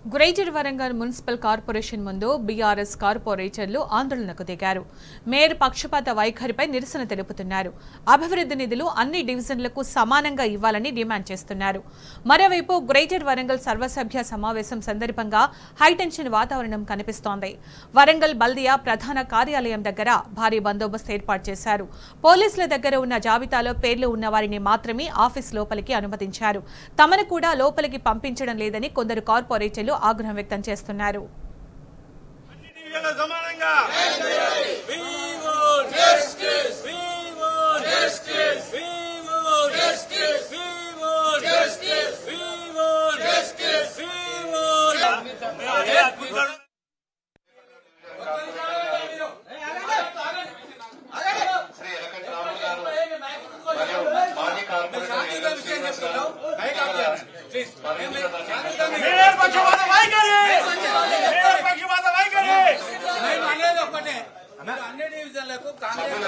Greater Warangal municipal corporation ముందు BRS కార్పొరేటర్లు ఆందోళనకు దిగారు. మేయర్ పక్షపాత వైఖరిపై నిరసన తెలుపుతున్నారు. అభివృద్ధి నిధులు అన్ని డివిజన్లకు సమానంగా ఇవ్వాలని డిమాండ్ చేస్తున్నారు. మరోవైపు గ్రేటర్ వరంగల్ సర్వసభ్య సమావేశం సందర్భంగా హైటెన్షన్ వాతావరణం కనిపిస్తోంది. వరంగల్ బల్దియా ప్రధాన కార్యాలయం దగ్గర భారీ బందోబస్తు ఏర్పాటు చేశారు. పోలీసుల దగ్గర ఉన్న జాబితాలో పేర్లు ఉన్న వారిని మాత్రమే ఆఫీస్ లోపలికి అనుమతించారు. తమను కూడా లోపలికి పంపించడం లేదని కొందరు కార్పొరేటర్లు ఆగ్రహం వ్యక్తం చేస్తున్నారు. అన్ని డివిజన్లకు కాంగ్రెస్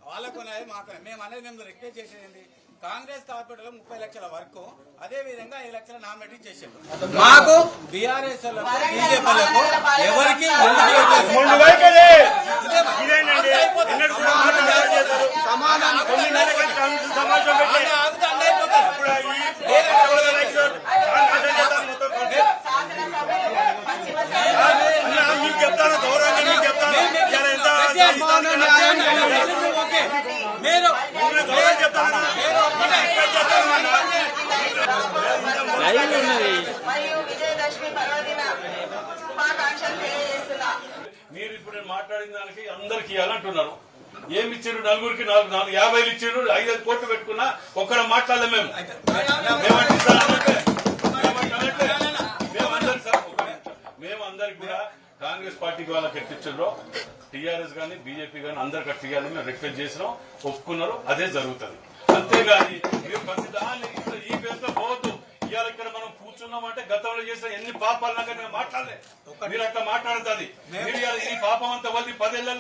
వాళ్ళకు మేము అనేది మేము రిక్వెస్ట్ చేసేది కాంగ్రెస్ కార్పొరేటర్ 30 లక్షల వరకు అదే విధంగా 5 లక్షల నామినేట్ చేసేది మాకు బీఆర్ఎస్ బీజేపీలకు ఎవరికి మీరు ఇప్పుడు మాట్లాడిన దానికి అందరికి ఇవ్వాలంటున్నారు. ఏమి ఇచ్చారు? నలుగురికి 50 ఇచ్చారు. 5 కోట్లు పెట్టుకున్నా ఒక్కడ మాట్లాడలే. మేమందరికి కూడా కాంగ్రెస్ పార్టీకి వాళ్ళకి ఎట్టించారో టీఆర్ఎస్ గానీ బీజేపీ గానీ అందరికి అట్టియాలని మేము రిక్వెస్ట్ చేసినాం. ఒప్పుకున్నారు. అదే జరుగుతుంది. అంతేగాని మీరు ప్రతిదాన్ని ఈ పేరుతో పోవద్దు. ఇవాళ ఇక్కడ మనం కూర్చున్నామంటే గతంలో చేసిన ఎన్ని పాపాలన్నా మేము మాట్లాడలే. మీరు అట్లా మాట్లాడుతుంది. మీరు ఈ పాపం అంతా వద్ది 10 ఏళ్ళ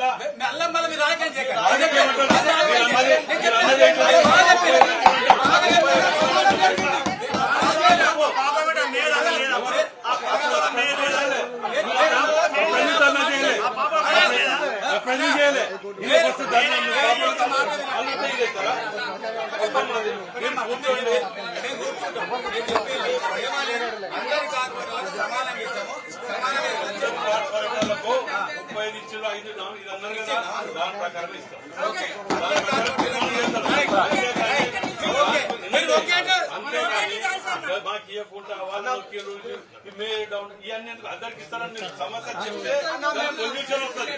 దాని ప్రకారం ఇస్తాం. మాకు ఇవ్వకుండా వాళ్ళు డౌన్ ఇవన్నీ అందరికి ఇస్తారని సమస్య చెప్తే సొల్యూషన్ వస్తుంది.